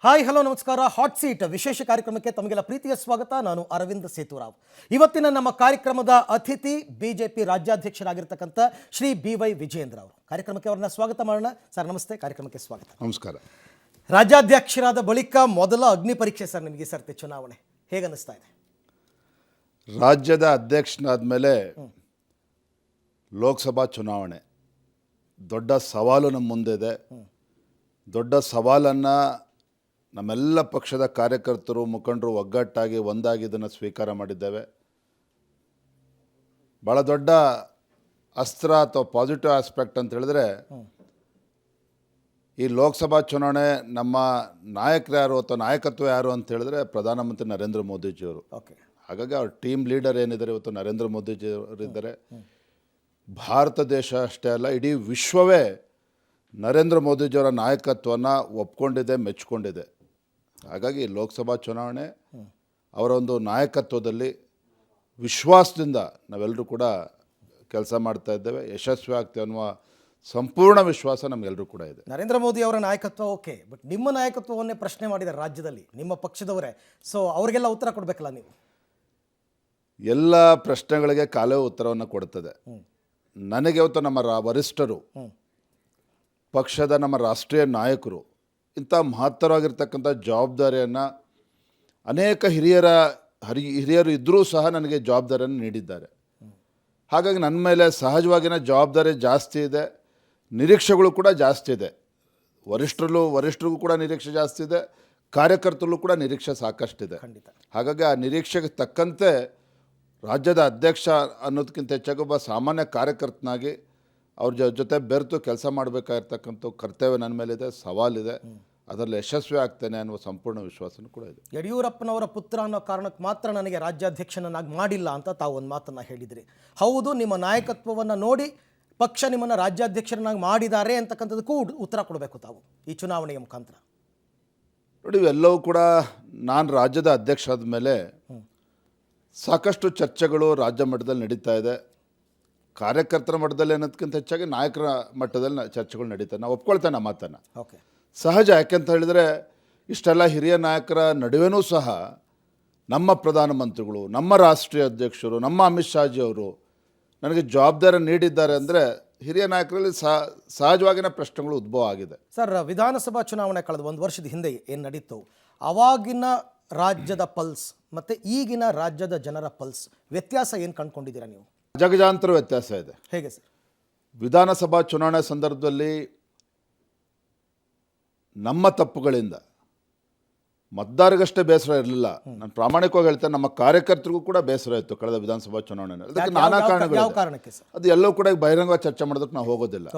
Hi hello ನಮಸ್ಕಾರ. Hot seat ವಿಶೇಷ ಕಾರ್ಯಕ್ರಮಕ್ಕೆ ತಮಗೆಲ್ಲ ಪ್ರೀತಿಯ ಸ್ವಾಗತ. ನಾನು ಅರವಿಂದ್ ಸೇತುರಾವ್. ಇವತ್ತಿನ ನಮ್ಮ ಕಾರ್ಯಕ್ರಮದ ಅತಿಥಿ ಬಿಜೆಪಿ ರಾಜ್ಯಾಧ್ಯಕ್ಷರಾಗಿರ್ತಕ್ಕಂಥ ಶ್ರೀ BY ವಿಜಯೇಂದ್ರ ಅವರು. ಕಾರ್ಯಕ್ರಮಕ್ಕೆ ಅವರನ್ನ ಸ್ವಾಗತ ಮಾಡೋಣ. ಸರ್ ನಮಸ್ತೆ, ಕಾರ್ಯಕ್ರಮಕ್ಕೆ ಸ್ವಾಗತ. ನಮಸ್ಕಾರ. ರಾಜ್ಯಾಧ್ಯಕ್ಷರಾದ ಬಳಿಕ ಮೊದಲ ಅಗ್ನಿ ಪರೀಕ್ಷೆ ಸರ್ ನಿಮಗೆ ಸರ್ತಿ ಚುನಾವಣೆ ಹೇಗೆ ಅನಿಸ್ತಾ ಇದೆ? ರಾಜ್ಯದ ಅಧ್ಯಕ್ಷನಾದ ಮೇಲೆ ಲೋಕಸಭಾ ಚುನಾವಣೆ ದೊಡ್ಡ ಸವಾಲು ನಮ್ಮ ಮುಂದಿದೆ. ದೊಡ್ಡ ಸವಾಲನ್ನು ನಮ್ಮೆಲ್ಲ ಪಕ್ಷದ ಕಾರ್ಯಕರ್ತರು ಮುಖಂಡರು ಒಗ್ಗಟ್ಟಾಗಿ ಒಂದಾಗಿ ಇದನ್ನು ಸ್ವೀಕಾರ ಮಾಡಿದ್ದೇವೆ. ಭಾಳ ದೊಡ್ಡ ಅಸ್ತ್ರ ಅಥವಾ ಪಾಸಿಟಿವ್ ಆಸ್ಪೆಕ್ಟ್ ಅಂತ ಹೇಳಿದ್ರೆ, ಈ ಲೋಕಸಭಾ ಚುನಾವಣೆ ನಮ್ಮ ನಾಯಕರು ಯಾರು ಅಥವಾ ನಾಯಕತ್ವ ಯಾರು ಅಂತ ಹೇಳಿದ್ರೆ ಪ್ರಧಾನಮಂತ್ರಿ ನರೇಂದ್ರ ಮೋದಿಜಿಯವರು. ಓಕೆ, ಹಾಗಾಗಿ ಅವ್ರ ಟೀಮ್ ಲೀಡರ್ ಏನಿದ್ದಾರೆ ಇವತ್ತು ನರೇಂದ್ರ ಮೋದಿಜಿಯವರಿದ್ದಾರೆ. ಭಾರತ ದೇಶ ಅಷ್ಟೇ ಅಲ್ಲ, ಇಡೀ ವಿಶ್ವವೇ ನರೇಂದ್ರ ಮೋದಿಜಿಯವರ ನಾಯಕತ್ವನ ಒಪ್ಕೊಂಡಿದೆ, ಮೆಚ್ಕೊಂಡಿದೆ. ಹಾಗಾಗಿ ಲೋಕಸಭಾ ಚುನಾವಣೆ ಅವರ ಒಂದು ನಾಯಕತ್ವದಲ್ಲಿ ವಿಶ್ವಾಸದಿಂದ ನಾವೆಲ್ಲರೂ ಕೂಡ ಕೆಲಸ ಮಾಡ್ತಾ ಇದ್ದೇವೆ. ಯಶಸ್ವಿ ಆಗ್ತೇವೆ ಅನ್ನುವ ಸಂಪೂರ್ಣ ವಿಶ್ವಾಸ ನಮಗೆಲ್ಲರೂ ಕೂಡ ಇದೆ. ನರೇಂದ್ರ ಮೋದಿ ಅವರ ನಾಯಕತ್ವ ಓಕೆ, ಬಟ್ ನಿಮ್ಮ ನಾಯಕತ್ವವನ್ನೇ ಪ್ರಶ್ನೆ ಮಾಡಿದ್ದಾರೆ ರಾಜ್ಯದಲ್ಲಿ ನಿಮ್ಮ ಪಕ್ಷದವರೇ. ಸೊ ಅವರಿಗೆಲ್ಲ ಉತ್ತರ ಕೊಡಬೇಕಲ್ಲ ನೀವು? ಎಲ್ಲ ಪ್ರಶ್ನೆಗಳಿಗೆ ಕಾಲವೇ ಉತ್ತರವನ್ನು ಕೊಡ್ತದೆ. ನನಗೆ ಇವತ್ತು ನಮ್ಮ ವರಿಷ್ಠರು, ಪಕ್ಷದ ನಮ್ಮ ರಾಷ್ಟ್ರೀಯ ನಾಯಕರು ಇಂಥ ಮಹತ್ತರವಾಗಿರ್ತಕ್ಕಂಥ ಜವಾಬ್ದಾರಿಯನ್ನು ಅನೇಕ ಹಿರಿಯರು ಇದ್ದರೂ ಸಹ ನನಗೆ ಜವಾಬ್ದಾರಿಯನ್ನು ನೀಡಿದ್ದಾರೆ. ಹಾಗಾಗಿ ನನ್ನ ಮೇಲೆ ಸಹಜವಾಗಿನ ಜವಾಬ್ದಾರಿ ಜಾಸ್ತಿ ಇದೆ, ನಿರೀಕ್ಷೆಗಳು ಕೂಡ ಜಾಸ್ತಿ ಇದೆ. ವರಿಷ್ಠರಿಗೂ ಕೂಡ ನಿರೀಕ್ಷೆ ಜಾಸ್ತಿ ಇದೆ, ಕಾರ್ಯಕರ್ತರಲ್ಲೂ ಕೂಡ ನಿರೀಕ್ಷೆ ಸಾಕಷ್ಟಿದೆ. ಹಾಗಾಗಿ ಆ ನಿರೀಕ್ಷೆಗೆ ತಕ್ಕಂತೆ ರಾಜ್ಯದ ಅಧ್ಯಕ್ಷ ಅನ್ನೋದಕ್ಕಿಂತ ಹೆಚ್ಚಾಗಿ ಒಬ್ಬ ಸಾಮಾನ್ಯ ಕಾರ್ಯಕರ್ತನಾಗಿ ಅವ್ರ ಜೊತೆ ಬೆರೆತು ಕೆಲಸ ಮಾಡಬೇಕಾಗಿರ್ತಕ್ಕಂಥ ಕರ್ತವ್ಯ ನನ್ನ ಮೇಲಿದೆ, ಸವಾಲಿದೆ. ಅದರಲ್ಲಿ ಯಶಸ್ವಿ ಆಗ್ತೇನೆ ಅನ್ನುವ ಸಂಪೂರ್ಣ ವಿಶ್ವಾಸನೂ ಕೂಡ ಇದೆ. ಯಡಿಯೂರಪ್ಪನವರ ಪುತ್ರ ಅನ್ನೋ ಕಾರಣಕ್ಕೆ ಮಾತ್ರ ನನಗೆ ರಾಜ್ಯಾಧ್ಯಕ್ಷನನ್ನಾಗಿ ಮಾಡಿಲ್ಲ ಅಂತ ತಾವು ಒಂದು ಮಾತನ್ನು ಹೇಳಿದ್ರಿ. ಹೌದು, ನಿಮ್ಮ ನಾಯಕತ್ವವನ್ನು ನೋಡಿ ಪಕ್ಷ ನಿಮ್ಮನ್ನು ರಾಜ್ಯಾಧ್ಯಕ್ಷರನ್ನಾಗಿ ಮಾಡಿದ್ದಾರೆ ಅಂತಕ್ಕಂಥದ್ದಕ್ಕೂ ಉತ್ತರ ಕೊಡಬೇಕು ತಾವು ಈ ಚುನಾವಣೆಯ ಮುಖಾಂತರ. ನೋಡಿ, ಇವೆಲ್ಲವೂ ಕೂಡ ನಾನು ರಾಜ್ಯದ ಅಧ್ಯಕ್ಷ ಆದಮೇಲೆ ಸಾಕಷ್ಟು ಚರ್ಚೆಗಳು ರಾಜ್ಯ ಮಟ್ಟದಲ್ಲಿ ನಡೀತಾ ಇದೆ. ಕಾರ್ಯಕರ್ತರ ಮಟ್ಟದಲ್ಲಿ ಅನ್ನೋದಕ್ಕಿಂತ ಹೆಚ್ಚಾಗಿ ನಾಯಕರ ಮಟ್ಟದಲ್ಲಿ ಚರ್ಚೆಗಳು ನಡೀತವೆ. ನಾವು ಒಪ್ಕೊಳ್ತೇನೆ ಆ ಮಾತನ್ನು. ಓಕೆ, ಸಹಜ. ಯಾಕೆಂತ ಹೇಳಿದರೆ ಇಷ್ಟೆಲ್ಲ ಹಿರಿಯ ನಾಯಕರ ನಡುವೆನೂ ಸಹ ನಮ್ಮ ಪ್ರಧಾನಮಂತ್ರಿಗಳು, ನಮ್ಮ ರಾಷ್ಟ್ರೀಯ ಅಧ್ಯಕ್ಷರು, ನಮ್ಮ ಅಮಿತ್ ಶಾಜಿಯವರು ನನಗೆ ಜವಾಬ್ದಾರಿ ನೀಡಿದ್ದಾರೆ ಅಂದರೆ ಹಿರಿಯ ನಾಯಕರಲ್ಲಿ ಸಹಜವಾಗಿನ ಪ್ರಶ್ನೆಗಳು ಉದ್ಭವ ಆಗಿದೆ. ಸರ್, ವಿಧಾನಸಭಾ ಚುನಾವಣೆ ಕಳೆದ ಒಂದು ವರ್ಷದ ಹಿಂದೆ ಏನು ನಡೀತು, ಅವಾಗಿನ ರಾಜ್ಯದ ಪಲ್ಸ್ ಮತ್ತು ಈಗಿನ ರಾಜ್ಯದ ಜನರ ಪಲ್ಸ್ ವ್ಯತ್ಯಾಸ ಏನು ಕಂಡುಕೊಂಡಿದ್ದೀರಾ ನೀವು? ಜಗಜಾಂತರ ವ್ಯತ್ಯಾಸ ಇದೆ. ಹೇಗೆ ಸರ್? ವಿಧಾನಸಭಾ ಚುನಾವಣೆ ಸಂದರ್ಭದಲ್ಲಿ ನಮ್ಮ ತಪ್ಪುಗಳಿಂದ ಮತದಾರರಿಗಷ್ಟೇ ಬೇಸರ ಇರಲಿಲ್ಲ. ನಾನು ಪ್ರಾಮಾಣಿಕವಾಗಿ ಹೇಳ್ತೇನೆ, ನಮ್ಮ ಕಾರ್ಯಕರ್ತರಿಗೂ ಕೂಡ ಬೇಸರ ಇತ್ತು ಕಳೆದ ವಿಧಾನಸಭಾ ಚುನಾವಣೆಯಲ್ಲಿ. ಅದಕ್ಕೆ ನಾನಾ ಕಾರಣಗಳು, ಅದು ಎಲ್ಲವೂ ಕೂಡ ಬಹಿರಂಗವಾಗಿ ಚರ್ಚೆ ಮಾಡೋದಕ್ಕೆ ನಾವು ಹೋಗೋದಿಲ್ಲ.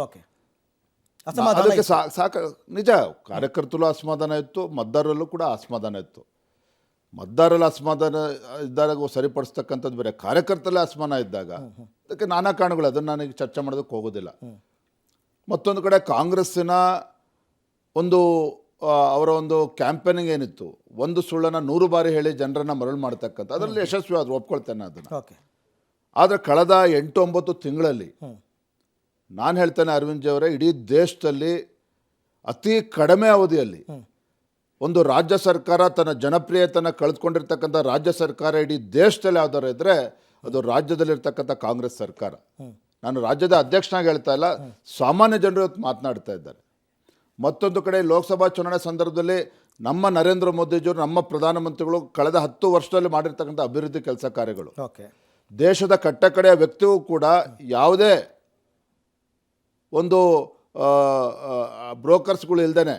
ಅದಕ್ಕೆ ನಿಜ, ಕಾರ್ಯಕರ್ತರಲ್ಲೂ ಅಸಮಾಧಾನ ಇತ್ತು, ಮತದಾರರಲ್ಲೂ ಕೂಡ ಅಸಮಾಧಾನ ಇತ್ತು. ಮತದಾರರಲ್ಲಿ ಅಸಮಾಧಾನ ಇದ್ದಾಗ ಸರಿಪಡಿಸ್ತಕ್ಕಂಥದ್ದು ಬೇರೆ, ಕಾರ್ಯಕರ್ತರಲ್ಲೇ ಅಸಮಾಧಾನ ಇದ್ದಾಗ ಅದಕ್ಕೆ ನಾನಾ ಕಾರಣಗಳು, ಅದನ್ನು ನನಗೆ ಚರ್ಚೆ ಮಾಡೋದಕ್ಕೆ ಹೋಗೋದಿಲ್ಲ. ಮತ್ತೊಂದು ಕಡೆ ಕಾಂಗ್ರೆಸ್ಸಿನ ಅವರ ಒಂದು ಕ್ಯಾಂಪೇನಿಂಗ್ ಏನಿತ್ತು, ಒಂದು ಸುಳ್ಳನ್ನು 100 ಬಾರಿ ಹೇಳಿ ಜನರನ್ನು ಮರಳು ಮಾಡ್ತಕ್ಕಂಥ, ಅದರಲ್ಲಿ ಯಶಸ್ವಿ ಆದರೂ ಒಪ್ಕೊಳ್ತೇನೆ ಅದನ್ನು. ಆದರೆ ಕಳೆದ 8-9 ತಿಂಗಳಲ್ಲಿ ನಾನು ಹೇಳ್ತೇನೆ ಅರವಿಂದ್ ಜಿ ಅವರೇ, ಇಡೀ ದೇಶದಲ್ಲಿ ಅತಿ ಕಡಿಮೆ ಅವಧಿಯಲ್ಲಿ ಒಂದು ರಾಜ್ಯ ಸರ್ಕಾರ ತನ್ನ ಜನಪ್ರಿಯತೆಯನ್ನು ಕಳೆದುಕೊಂಡಿರ್ತಕ್ಕಂಥ ರಾಜ್ಯ ಸರ್ಕಾರ ಇಡೀ ದೇಶದಲ್ಲಿ ಯಾವ್ದಾರು ಇದ್ದರೆ ಅದು ರಾಜ್ಯದಲ್ಲಿರ್ತಕ್ಕಂಥ ಕಾಂಗ್ರೆಸ್ ಸರ್ಕಾರ. ನಾನು ರಾಜ್ಯದ ಅಧ್ಯಕ್ಷನಾಗಿ ಹೇಳ್ತಾ ಇಲ್ಲ, ಸಾಮಾನ್ಯ ಜನರು ಇವತ್ತು ಮಾತನಾಡ್ತಾ ಇದ್ದಾರೆ. ಮತ್ತೊಂದು ಕಡೆ ಲೋಕಸಭಾ ಚುನಾವಣೆ ಸಂದರ್ಭದಲ್ಲಿ ನಮ್ಮ ನರೇಂದ್ರ ಮೋದಿಜಿಯವರು, ನಮ್ಮ ಪ್ರಧಾನಮಂತ್ರಿಗಳು ಕಳೆದ 10 ವರ್ಷದಲ್ಲಿ ಮಾಡಿರ್ತಕ್ಕಂಥ ಅಭಿವೃದ್ಧಿ ಕೆಲಸ ಕಾರ್ಯಗಳು, ದೇಶದ ಕಟ್ಟಕಡೆಯ ವ್ಯಕ್ತಿಗೂ ಕೂಡ ಯಾವುದೇ ಒಂದು ಬ್ರೋಕರ್ಸ್ಗಳು ಇಲ್ದೇನೆ,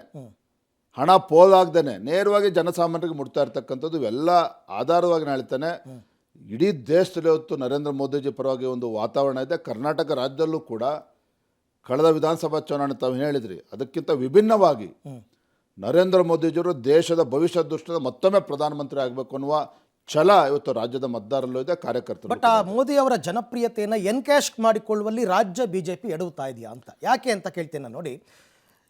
ಹಣ ಪೋಲಾಗ್ದೇನೆ ನೇರವಾಗಿ ಜನಸಾಮಾನ್ಯರಿಗೆ ಮುಟ್ತಾ ಇರ್ತಕ್ಕಂಥದ್ದು, ಇವೆಲ್ಲ ಆಧಾರವಾಗಿ ನಾನು ಹೇಳ್ತೇನೆ. ಇಡೀ ದೇಶದಲ್ಲಿ ಇವತ್ತು ನರೇಂದ್ರ ಮೋದಿಜಿ ಪರವಾಗಿ ಒಂದು ವಾತಾವರಣ ಇದೆ. ಕರ್ನಾಟಕ ರಾಜ್ಯದಲ್ಲೂ ಕೂಡ ಕಳೆದ ವಿಧಾನಸಭಾ ಚುನಾವಣೆ ತಾವು ಹೇಳಿದ್ರಿ, ಅದಕ್ಕಿಂತ ವಿಭಿನ್ನವಾಗಿ ನರೇಂದ್ರ ಮೋದಿಜಿಯವರು ದೇಶದ ಭವಿಷ್ಯ ದೃಷ್ಟಿಯಿಂದ ಮತ್ತೊಮ್ಮೆ ಪ್ರಧಾನಮಂತ್ರಿ ಆಗಬೇಕು ಅನ್ನುವ ಛಲ ಇವತ್ತು ರಾಜ್ಯದ ಮತದಾರರಲ್ಲೂ ಇದೆ, ಕಾರ್ಯಕರ್ತರು. ಬಟ್ ಆ ಮೋದಿ ಅವರ ಜನಪ್ರಿಯತೆಯನ್ನು ಎನ್ಕ್ಯಾಶ್ ಮಾಡಿಕೊಳ್ಳುವಲ್ಲಿ ರಾಜ್ಯ ಬಿಜೆಪಿ ಎಡುತ್ತಾ ಇದೆಯಾ ಅಂತ ಯಾಕೆ ಅಂತ ಕೇಳ್ತೇನೆ. ನೋಡಿ,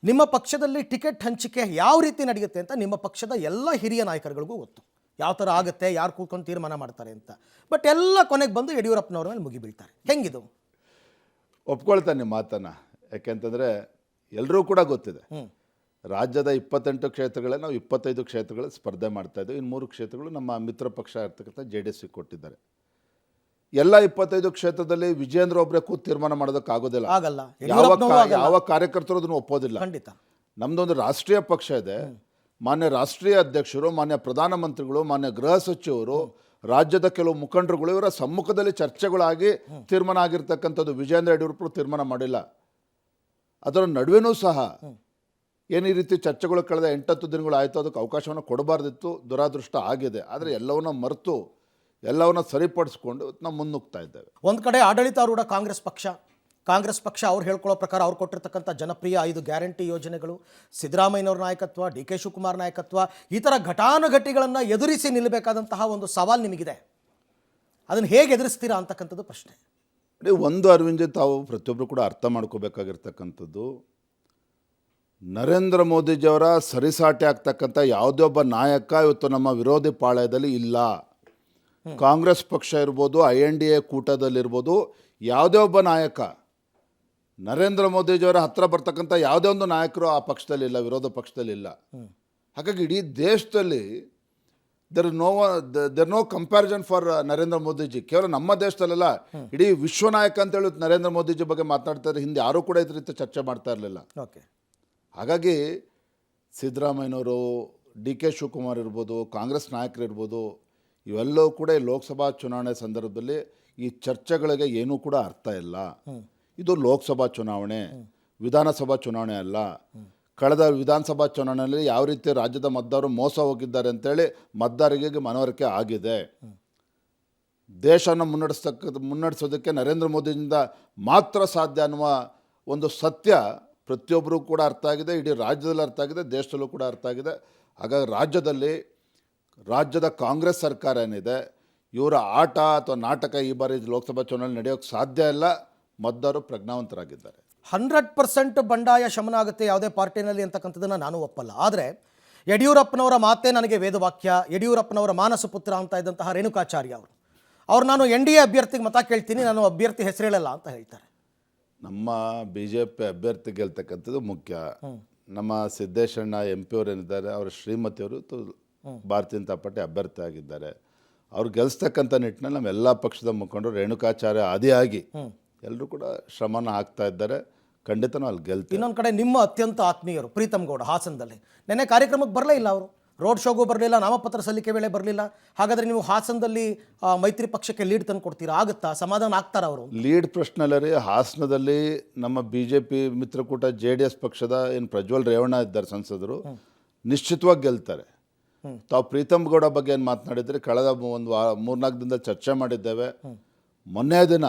ನಿಮ್ಮ ಪಕ್ಷದಲ್ಲಿ ಟಿಕೆಟ್ ಹಂಚಿಕೆ ಯಾವ ರೀತಿ ನಡೆಯುತ್ತೆ ಅಂತ ನಿಮ್ಮ ಪಕ್ಷದ ಎಲ್ಲ ಹಿರಿಯ ನಾಯಕರುಗಳಿಗೂ ಗೊತ್ತು, ಯಾವ ಥರ ಆಗುತ್ತೆ, ಯಾರು ಕೂತ್ಕೊಂಡು ತೀರ್ಮಾನ ಮಾಡ್ತಾರೆ ಅಂತ. ಬಟ್ ಎಲ್ಲ ಕೊನೆಗೆ ಬಂದು ಯಡಿಯೂರಪ್ಪನವ್ರ ಮೇಲೆ ಮುಗಿಬೀಳ್ತಾರೆ. ಹೆಂಗಿದು? ಒಪ್ಕೊಳ್ತಾನೆ ನಿಮ್ಮ ಮಾತನ್ನು. ಯಾಕೆಂತಂದರೆ ಎಲ್ಲರೂ ಕೂಡ ಗೊತ್ತಿದೆ, ರಾಜ್ಯದ 28 ಕ್ಷೇತ್ರಗಳೇ ನಾವು 25 ಕ್ಷೇತ್ರಗಳಲ್ಲಿ ಸ್ಪರ್ಧೆ ಮಾಡ್ತಾ ಇದ್ದೀವಿ. ಇನ್ನು 3 ಕ್ಷೇತ್ರಗಳು ನಮ್ಮ ಮಿತ್ರ ಪಕ್ಷ ಇರ್ತಕ್ಕಂಥ JDS ಕೊಟ್ಟಿದ್ದಾರೆ. ಎಲ್ಲ 25 ಕ್ಷೇತ್ರದಲ್ಲಿ ವಿಜೇಂದ್ರ ಒಬ್ಬರೇ ಕೂತು ತೀರ್ಮಾನ ಮಾಡೋದಕ್ಕಾಗೋದಿಲ್ಲ. ಆಗಲ್ಲ. ಯಾವ ಕಾರ್ಯಕರ್ತರು ಅದನ್ನು ಒಪ್ಪೋದಿಲ್ಲ. ಖಂಡಿತ. ನಮ್ಮದೊಂದು ರಾಷ್ಟ್ರೀಯ ಪಕ್ಷ ಇದೆ. ಮಾನ್ಯ ರಾಷ್ಟ್ರೀಯ ಅಧ್ಯಕ್ಷರು, ಮಾನ್ಯ ಪ್ರಧಾನಮಂತ್ರಿಗಳು, ಮಾನ್ಯ ಗೃಹ ಸಚಿವರು, ರಾಜ್ಯದ ಕೆಲವು ಮುಖಂಡರುಗಳು ಇವರ ಸಮ್ಮುಖದಲ್ಲಿ ಚರ್ಚೆಗಳಾಗಿ ತೀರ್ಮಾನ ಆಗಿರ್ತಕ್ಕಂಥದ್ದು. ವಿಜೇಂದ್ರ ಯಡಿಯೂರಪ್ಪರು ತೀರ್ಮಾನ ಮಾಡಿಲ್ಲ. ಅದರ ನಡುವೆನೂ ಸಹ ಏನು ಈ ರೀತಿ ಚರ್ಚೆಗಳು ಕಳೆದ 8-10 ದಿನಗಳು ಆಯಿತು, ಅದಕ್ಕೆ ಅವಕಾಶವನ್ನು ಕೊಡಬಾರ್ದಿತ್ತು. ದುರಾದೃಷ್ಟ ಆಗಿದೆ. ಆದರೆ ಎಲ್ಲವನ್ನ ಮರೆತು ಎಲ್ಲವನ್ನ ಸರಿಪಡಿಸ್ಕೊಂಡು ನಾವು ಮುನ್ನುಗ್ತಾ ಇದ್ದೇವೆ. ಒಂದು ಕಡೆ ಆಡಳಿತಾರೂಢ ಕಾಂಗ್ರೆಸ್ ಪಕ್ಷ ಅವ್ರು ಹೇಳ್ಕೊಳ್ಳೋ ಪ್ರಕಾರ ಅವ್ರು ಕೊಟ್ಟಿರ್ತಕ್ಕಂಥ ಜನಪ್ರಿಯ 5 ಗ್ಯಾರಂಟಿ ಯೋಜನೆಗಳು, ಸಿದ್ದರಾಮಯ್ಯನವ್ರ ನಾಯಕತ್ವ, DK ಶಿವಕುಮಾರ್ ನಾಯಕತ್ವ, ಈ ಥರ ಘಟಾನುಘಟಿಗಳನ್ನು ಎದುರಿಸಿ ನಿಲ್ಲಬೇಕಾದಂತಹ ಒಂದು ಸವಾಲು ನಿಮಗಿದೆ. ಅದನ್ನು ಹೇಗೆ ಎದುರಿಸ್ತೀರಾ ಅಂತಕ್ಕಂಥದ್ದು ಪ್ರಶ್ನೆ. ಒಂದು ಅರವಿಂದ್, ತಾವು ಪ್ರತಿಯೊಬ್ಬರು ಕೂಡ ಅರ್ಥ ಮಾಡ್ಕೋಬೇಕಾಗಿರ್ತಕ್ಕಂಥದ್ದು, ನರೇಂದ್ರ ಮೋದಿಜಿಯವರ ಸರಿಸಾಟಿ ಆಗ್ತಕ್ಕಂಥ ಯಾವುದೇ ಒಬ್ಬ ನಾಯಕ ಇವತ್ತು ನಮ್ಮ ವಿರೋಧಿ ಪಾಳ್ಯದಲ್ಲಿ ಇಲ್ಲ. ಕಾಂಗ್ರೆಸ್ ಪಕ್ಷ ಇರ್ಬೋದು, INDA ಕೂಟದಲ್ಲಿರ್ಬೋದು, ಯಾವುದೇ ಒಬ್ಬ ನಾಯಕ ನರೇಂದ್ರ ಮೋದಿಜಿಯವರ ಹತ್ರ ಬರ್ತಕ್ಕಂಥ ಯಾವುದೇ ಒಂದು ನಾಯಕರು ಆ ಪಕ್ಷದಲ್ಲಿಲ್ಲ, ವಿರೋಧ ಪಕ್ಷದಲ್ಲಿಲ್ಲ. ಹಾಗಾಗಿ ಇಡೀ ದೇಶದಲ್ಲಿ there no comparison for Narendra Modiji. ಕೇವಲ ನಮ್ಮ ದೇಶದಲ್ಲೆಲ್ಲ, ಇಡೀ ವಿಶ್ವ ನಾಯಕ ಅಂತೇಳಿ ನರೇಂದ್ರ ಮೋದಿಜಿ ಬಗ್ಗೆ ಮಾತನಾಡ್ತಾರೆ. ಹಿಂದೆ ಯಾರೂ ಕೂಡ ಇದ್ರ ರೀತಿ ಚರ್ಚೆ ಮಾಡ್ತಾ ಇರಲಿಲ್ಲ. ಓಕೆ. ಹಾಗಾಗಿ ಸಿದ್ದರಾಮಯ್ಯನವರು, DK ಶಿವಕುಮಾರ್ ಇರ್ಬೋದು, ಕಾಂಗ್ರೆಸ್ ನಾಯಕರು ಇರ್ಬೋದು, ಇವೆಲ್ಲವೂ ಕೂಡ ಈ ಲೋಕಸಭಾ ಚುನಾವಣೆ ಸಂದರ್ಭದಲ್ಲಿ ಈ ಚರ್ಚೆಗಳಿಗೆ ಏನೂ ಕೂಡ ಅರ್ಥ ಇಲ್ಲ. ಇದು ಲೋಕಸಭಾ ಚುನಾವಣೆ, ವಿಧಾನಸಭಾ ಚುನಾವಣೆ ಅಲ್ಲ. ಕಳೆದ ವಿಧಾನಸಭಾ ಚುನಾವಣೆಯಲ್ಲಿ ಯಾವ ರೀತಿ ರಾಜ್ಯದ ಮತದಾರರು ಮೋಸ ಹೋಗಿದ್ದಾರೆ ಅಂತೇಳಿ ಮತದಾರರಿಗೆ ಮನವರಿಕೆ ಆಗಿದೆ. ದೇಶನ ಮುನ್ನಡೆಸೋದಕ್ಕೆ ನರೇಂದ್ರ ಮೋದಿಯಿಂದ ಮಾತ್ರ ಸಾಧ್ಯ ಅನ್ನುವ ಒಂದು ಸತ್ಯ ಪ್ರತಿಯೊಬ್ಬರೂ ಕೂಡ ಅರ್ಥ ಆಗಿದೆ. ಇಡೀ ರಾಜ್ಯದಲ್ಲಿ ಅರ್ಥ ಆಗಿದೆ, ದೇಶದಲ್ಲೂ ಕೂಡ ಅರ್ಥ ಆಗಿದೆ. ಹಾಗಾಗಿ ರಾಜ್ಯದ ಕಾಂಗ್ರೆಸ್ ಸರ್ಕಾರ ಏನಿದೆ, ಇವರ ಆಟ ಅಥವಾ ನಾಟಕ ಈ ಬಾರಿ ಲೋಕಸಭಾ ಚುನಾವಣೆ ನಡೆಯೋಕ್ಕೆ ಸಾಧ್ಯ ಇಲ್ಲ. ಮತದಾರರು ಪ್ರಜ್ಞಾವಂತರಾಗಿದ್ದಾರೆ. 100% ಬಂಡಾಯ ಶಮನ ಆಗುತ್ತೆ ಯಾವುದೇ ಪಾರ್ಟಿನಲ್ಲಿ ಅಂತಕ್ಕಂಥದ್ದನ್ನು ನಾನು ಒಪ್ಪಲ್ಲ. ಆದರೆ ಯಡಿಯೂರಪ್ಪನವರ ಮಾತೇ ನನಗೆ ವೇದವಾಕ್ಯ, ಯಡಿಯೂರಪ್ಪನವರ ಮಾನಸ ಪುತ್ರ ಅಂತ ಇದ್ದಂತಹ ರೇಣುಕಾಚಾರ್ಯ ಅವರು ನಾನು NDA ಅಭ್ಯರ್ಥಿಗೆ ಮತ ಕೇಳ್ತೀನಿ, ನಾನು ಅಭ್ಯರ್ಥಿ ಹೆಸರು ಹೇಳಲ್ಲ ಅಂತ ಹೇಳ್ತಾರೆ. ನಮ್ಮ BJP ಅಭ್ಯರ್ಥಿ ಗೆಲ್ತಕ್ಕಂಥದ್ದು ಮುಖ್ಯ. ನಮ್ಮ ಸಿದ್ದೇಶಣ್ಣ MP ಅವರು ಏನಿದ್ದಾರೆ, ಅವರ ಶ್ರೀಮತಿಯವರು ಭಾರತೀಯ ಜನತಾ ಪಾರ್ಟಿ ಅಭ್ಯರ್ಥಿ ಆಗಿದ್ದಾರೆ. ಅವ್ರು ಗೆಲ್ಲಿಸ್ತಕ್ಕಂಥ ನಿಟ್ಟಿನಲ್ಲಿ ನಮ್ಮ ಎಲ್ಲ ಪಕ್ಷದ ಮುಖಂಡರು ರೇಣುಕಾಚಾರ್ಯ ಆದಿಯಾಗಿ ಎಲ್ಲರೂ ಕೂಡ ಶ್ರಮನ ಹಾಕ್ತಾ ಇದ್ದಾರೆ. ಖಂಡಿತ ನಾವು ಅಲ್ಲಿ ಗೆಲ್ತೀವಿ. ಇನ್ನೊಂದು ಕಡೆ ನಿಮ್ಮ ಅತ್ಯಂತ ಆತ್ಮೀಯರು ಪ್ರೀತಮ್ ಗೌಡ ಹಾಸನದಲ್ಲಿ ನೆನ್ನೆ ಕಾರ್ಯಕ್ರಮಕ್ಕೆ ಬರಲೇ ಇಲ್ಲ. ಅವರು ರೋಡ್ ಶೋಗೂ ಬರಲಿಲ್ಲ, ನಾಮಪತ್ರ ಸಲ್ಲಿಕೆ ವೇಳೆ ಬರಲಿಲ್ಲ. ಹಾಗಾದರೆ ನೀವು ಹಾಸನದಲ್ಲಿ ಮೈತ್ರಿ ಪಕ್ಷಕ್ಕೆ ಲೀಡ್ ತಂದು ಕೊಡ್ತೀರಾ? ಆಗುತ್ತಾ? ಸಮಾಧಾನ ಆಗ್ತಾರ ಅವರು? ಲೀಡ್ ಪ್ರಶ್ನೆ ರೀ. ಹಾಸನದಲ್ಲಿ ನಮ್ಮ BJP ಮಿತ್ರಕೂಟ JDS ಪಕ್ಷದ ಏನು ಪ್ರಜ್ವಲ್ ರೇವಣ್ಣ ಇದ್ದಾರೆ ಸಂಸದರು, ನಿಶ್ಚಿತವಾಗಿ ಗೆಲ್ತಾರೆ. ತಾವು ಪ್ರೀತಮ್ ಗೌಡ ಬಗ್ಗೆ ಏನು ಮಾತನಾಡಿದರೆ, ಕಳೆದ ಒಂದು 3-4 ದಿನದ ಚರ್ಚೆ ಮಾಡಿದ್ದೇವೆ. ಮೊನ್ನೆ ದಿನ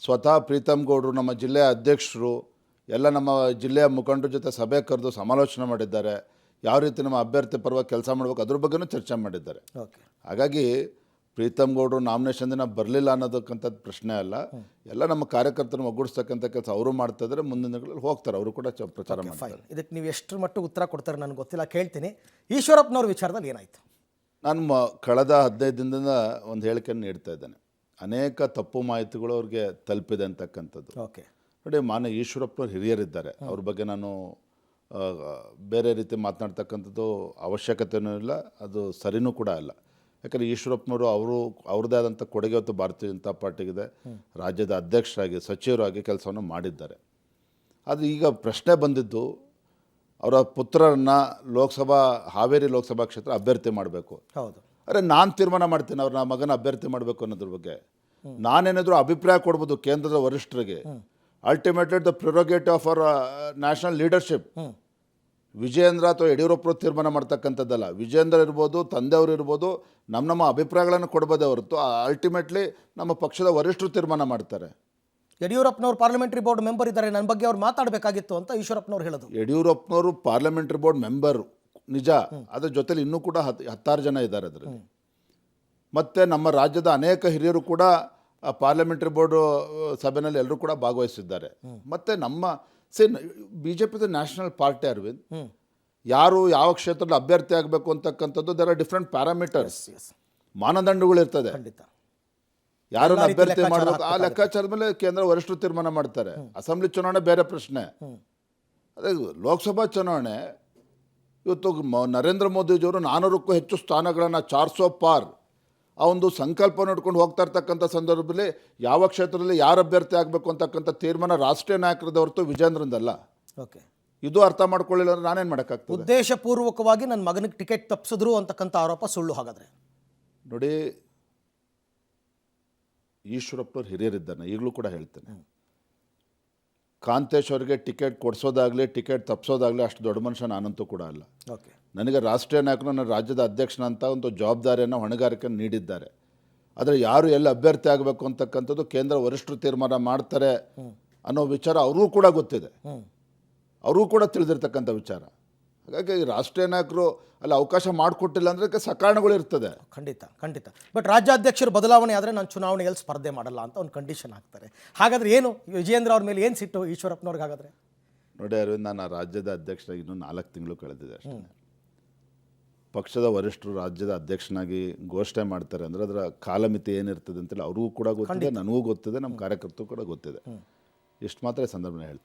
ಸ್ವತಃ ಪ್ರೀತಮ್ ಗೌಡರು, ನಮ್ಮ ಜಿಲ್ಲೆಯ ಅಧ್ಯಕ್ಷರು, ಎಲ್ಲ ನಮ್ಮ ಜಿಲ್ಲೆಯ ಮುಖಂಡರ ಜೊತೆ ಸಭೆ ಕರೆದು ಸಮಾಲೋಚನೆ ಮಾಡಿದ್ದಾರೆ. ಯಾವ ರೀತಿ ನಮ್ಮ ಅಭ್ಯರ್ಥಿ ಪರವಾಗಿ ಕೆಲಸ ಮಾಡಬೇಕು ಅದ್ರ ಬಗ್ಗೆನೂ ಚರ್ಚೆ ಮಾಡಿದ್ದಾರೆ. ಹಾಗಾಗಿ ಪ್ರೀತಮ್ ಗೌಡರು ನಾಮಿನೇಷನ್ ದಿನ ಬರಲಿಲ್ಲ ಅನ್ನೋದಕ್ಕಂಥದ್ದು ಪ್ರಶ್ನೆ ಅಲ್ಲ. ಎಲ್ಲ ನಮ್ಮ ಕಾರ್ಯಕರ್ತರನ್ನು ಒಗ್ಗೂಡಿಸ್ತಕ್ಕಂಥ ಕೆಲಸ ಅವರು ಮಾಡ್ತಾ ಇದ್ದಾರೆ. ಮುಂದಿನ ದಿನಗಳಲ್ಲಿ ಹೋಗ್ತಾರೆ, ಅವರು ಕೂಡ ಪ್ರಚಾರ ಮಾಡ್ತಾರೆ. ಇದಕ್ಕೆ ನೀವು ಎಷ್ಟು ಮಟ್ಟಿಗೆ ಉತ್ತರ ಕೊಡ್ತಾರೆ ನನಗೆ ಗೊತ್ತಿಲ್ಲ, ಕೇಳ್ತೀನಿ. ಈಶ್ವರಪ್ಪನವ್ರ ವಿಚಾರದಲ್ಲಿ ಏನಾಯಿತು? ನಾನು ಕಳೆದ 15 ದಿನದಿಂದ ಒಂದು ಹೇಳಿಕೆಯನ್ನು ನೀಡ್ತಾ ಇದ್ದೇನೆ. ಅನೇಕ ತಪ್ಪು ಮಾಹಿತಿಗಳು ಅವ್ರಿಗೆ ತಲುಪಿದೆ ಅಂತಕ್ಕಂಥದ್ದು. ನೋಡಿ, ಮಾನ್ಯ ಈಶ್ವರಪ್ಪನವ್ರು ಹಿರಿಯರಿದ್ದಾರೆ, ಅವ್ರ ಬಗ್ಗೆ ನಾನು ಬೇರೆ ರೀತಿ ಮಾತನಾಡ್ತಕ್ಕಂಥದ್ದು ಅವಶ್ಯಕತೆಯೂ ಇಲ್ಲ, ಅದು ಸರಿನೂ ಕೂಡ ಅಲ್ಲ. ಯಾಕಂದರೆ ಈಶ್ವರಪ್ಪನವರು ಅವ್ರದ್ದೇ ಆದಂಥ ಕೊಡುಗೆ ಹೊತ್ತು ಭಾರತೀಯ ಜನತಾ ಪಾರ್ಟಿಗಿದೆ. ರಾಜ್ಯದ ಅಧ್ಯಕ್ಷರಾಗಿ, ಸಚಿವರಾಗಿ ಕೆಲಸವನ್ನು ಮಾಡಿದ್ದಾರೆ. ಅದು ಈಗ ಪ್ರಶ್ನೆ ಬಂದಿದ್ದು, ಅವರ ಪುತ್ರರನ್ನು ಹಾವೇರಿ ಲೋಕಸಭಾ ಕ್ಷೇತ್ರ ಅಭ್ಯರ್ಥಿ ಮಾಡಬೇಕು. ಹೌದು. ಅರೆ, ನಾನು ತೀರ್ಮಾನ ಮಾಡ್ತೀನಿ ಅವ್ರನ್ನ ಮಗನ ಅಭ್ಯರ್ಥಿ ಮಾಡಬೇಕು ಅನ್ನೋದ್ರ ಬಗ್ಗೆ. ನಾನೇನಾದರೂ ಅಭಿಪ್ರಾಯ ಕೊಡ್ಬೋದು ಕೇಂದ್ರದ ವರಿಷ್ಠರಿಗೆ. Ultimately the prerogative of our national leadership. Vijayendra ಅಥವಾ ಯಡಿಯೂರಪ್ಪರು ತೀರ್ಮಾನ ಮಾಡ್ತಕ್ಕಂಥದ್ದಲ್ಲ. ವಿಜೇಂದ್ರ ಇರ್ಬೋದು, ತಂದೆಯವರು ಇರ್ಬೋದು, ನಮ್ಮ ಅಭಿಪ್ರಾಯಗಳನ್ನು ಕೊಡ್ಬೋದೇ ಹೊರತು ಅಲ್ಟಿಮೇಟ್ಲಿ ನಮ್ಮ ಪಕ್ಷದ ವರಿಷ್ಠರು ತೀರ್ಮಾನ ಮಾಡ್ತಾರೆ. ಯಡಿಯೂರಪ್ಪನವರು ಪಾರ್ಲಿಮೆಂಟರಿ ಬೋರ್ಡ್ ಮೆಂಬರ್ ಇದ್ದಾರೆ, ನನ್ನ ಬಗ್ಗೆ ಅವ್ರು ಮಾತಾಡಬೇಕಾಗಿತ್ತು ಅಂತ ಈಶ್ವರಪ್ಪನವ್ರು ಹೇಳೋದು. ಯಡಿಯೂರಪ್ಪನವರು ಪಾರ್ಲಿಮೆಂಟರಿ ಬೋರ್ಡ್ ಮೆಂಬರು ನಿಜ, ಅದ್ರ ಜೊತೆಲಿ ಇನ್ನೂ ಕೂಡ 16 ಜನ ಇದ್ದಾರೆ ಅದರಲ್ಲಿ. ಮತ್ತು ನಮ್ಮ ರಾಜ್ಯದ ಅನೇಕ ಹಿರಿಯರು ಕೂಡ ಪಾರ್ಲಿಮೆಂಟರಿ ಬೋರ್ಡ್ ಸಭೆಯಲ್ಲಿ ಎಲ್ಲರೂ ಕೂಡ ಭಾಗವಹಿಸಿದ್ದಾರೆ. ಮತ್ತು ನಮ್ಮ BJP ನ್ಯಾಷನಲ್ ಪಾರ್ಟಿ ಅರವಿಂದ್, ಯಾರು ಯಾವ ಕ್ಷೇತ್ರದಲ್ಲಿ ಅಭ್ಯರ್ಥಿ ಆಗಬೇಕು ಅಂತಕ್ಕಂಥದ್ದು ದೇರ್ ಆರ್ ಡಿಫ್ರೆಂಟ್ ಪ್ಯಾರಾಮೀಟರ್ಸ್, ಮಾನದಂಡಗಳು ಇರ್ತದೆ. ಯಾರನ್ನು ಅಭ್ಯರ್ಥಿ ಮಾಡಬೇಕು ಆ ಲೆಕ್ಕಾಚಾರದ ಮೇಲೆ ಕೇಂದ್ರ ವರಿಷ್ಠರು ತೀರ್ಮಾನ ಮಾಡ್ತಾರೆ. ಅಸೆಂಬ್ಲಿ ಚುನಾವಣೆ ಬೇರೆ ಪ್ರಶ್ನೆ. ಅದೇ ಲೋಕಸಭಾ ಚುನಾವಣೆ ಇವತ್ತು ನರೇಂದ್ರ ಮೋದಿಜಿಯವರು 400ಕ್ಕೂ ಹೆಚ್ಚು ಸ್ಥಾನಗಳನ್ನು 400 ಪಾರ್ ಆ ಒಂದು ಸಂಕಲ್ಪವನ್ನು ಇಟ್ಕೊಂಡು ಹೋಗ್ತಾ ಇರ್ತಕ್ಕಂಥ ಸಂದರ್ಭದಲ್ಲಿ ಯಾವ ಕ್ಷೇತ್ರದಲ್ಲಿ ಯಾರು ಅಭ್ಯರ್ಥಿ ಆಗಬೇಕು ಅಂತಕ್ಕಂಥ ತೀರ್ಮಾನ ರಾಷ್ಟ್ರೀಯ ನಾಯಕರದ ಹೊರತು ವಿಜೇಂದ್ರದಲ್ಲ. ಓಕೆ, ಇದು ಅರ್ಥ ಮಾಡ್ಕೊಳ್ಳಿಲ್ಲ ಅಂದ್ರೆ ನಾನೇನು ಮಾಡೋಕ್ಕಾಗ್ತದೆ? ಉದ್ದೇಶಪೂರ್ವಕವಾಗಿ ನನ್ನ ಮಗನಿಗೆ ಟಿಕೆಟ್ ತಪ್ಪಿಸಿದ್ರು ಅಂತಕ್ಕಂಥ ಆರೋಪ ಸುಳ್ಳು. ಹಾಗಾದರೆ ನೋಡಿ, ಈಶ್ವರಪ್ಪನವ್ರು ಹಿರಿಯರಿದ್ದಾನೆ, ಈಗಲೂ ಕೂಡ ಹೇಳ್ತೇನೆ, ಕಾಂತೇಶ್ ಅವರಿಗೆ ಟಿಕೆಟ್ ಕೊಡಿಸೋದಾಗಲಿ ಟಿಕೆಟ್ ತಪ್ಪಿಸೋದಾಗಲಿ ಅಷ್ಟು ದೊಡ್ಡ ಮನುಷ್ಯ ನಾನಂತೂ ಕೂಡ ಅಲ್ಲ. ಓಕೆ, ನನಗೆ ರಾಷ್ಟ್ರೀಯ ನಾಯಕರು ನನ್ನ ರಾಜ್ಯದ ಅಧ್ಯಕ್ಷನಂತ ಒಂದು ಜವಾಬ್ದಾರಿಯನ್ನು ಹೊಣೆಗಾರಿಕೆಯನ್ನು ನೀಡಿದ್ದಾರೆ. ಆದರೆ ಯಾರು ಎಲ್ಲಿ ಅಭ್ಯರ್ಥಿ ಆಗಬೇಕು ಅಂತಕ್ಕಂಥದ್ದು ಕೇಂದ್ರ ವರಿಷ್ಠರು ತೀರ್ಮಾನ ಮಾಡ್ತಾರೆ ಅನ್ನೋ ವಿಚಾರ ಅವ್ರಿಗೂ ಕೂಡ ಗೊತ್ತಿದೆ, ಅವ್ರಿಗೂ ಕೂಡ ತಿಳಿದಿರ್ತಕ್ಕಂಥ ವಿಚಾರ. ಹಾಗಾಗಿ ರಾಷ್ಟ್ರೀಯ ನಾಯಕರು ಅಲ್ಲಿ ಅವಕಾಶ ಮಾಡಿಕೊಟ್ಟಿಲ್ಲ ಅಂದರೆ ಅದಕ್ಕೆ ಸಕಾರಣಗಳು ಇರ್ತದೆ. ಖಂಡಿತ ಖಂಡಿತ. ಬಟ್ ರಾಜ್ಯಾಧ್ಯಕ್ಷರು ಬದಲಾವಣೆ ಆದರೆ ನಾನು ಚುನಾವಣೆಯಲ್ಲಿ ಸ್ಪರ್ಧೆ ಮಾಡಲ್ಲ ಅಂತ ಒಂದು ಕಂಡೀಷನ್ ಹಾಕ್ತಾರೆ. ಹಾಗಾದರೆ ಏನು ವಿಜಯೇಂದ್ರ ಅವ್ರ ಮೇಲೆ ಏನು ಸಿಟ್ಟು ಈಶ್ವರಪ್ಪನವ್ರಿಗೆ? ಹಾಗಾದರೆ ನೋಡಿ ಅರವಿಂದ್, ನಾನು ರಾಜ್ಯದ ಅಧ್ಯಕ್ಷರಾಗಿ ಇನ್ನೂ 4 ತಿಂಗಳು ಕಳೆದಿದೆ ಅಷ್ಟೇ. ಪಕ್ಷದ ವರಿಷ್ಠರು ರಾಜ್ಯದ ಅಧ್ಯಕ್ಷನಾಗಿ ಘೋಷಣೆ ಮಾಡ್ತಾರೆ ಅಂದರೆ ಅದರ ಕಾಲಮಿತಿ ಏನಿರ್ತದೆ ಅಂತೇಳಿ ಅವ್ರಿಗೂ ಕೂಡ ಗೊತ್ತಿದೆ, ನನಗೂ ಗೊತ್ತಿದೆ, ನಮ್ಮ ಕಾರ್ಯಕರ್ತರು ಕೂಡ ಗೊತ್ತಿದೆ. ಇಷ್ಟು ಮಾತ್ರ ಈ ಸಂದರ್ಭದಲ್ಲಿ ಹೇಳ್ತೀನಿ.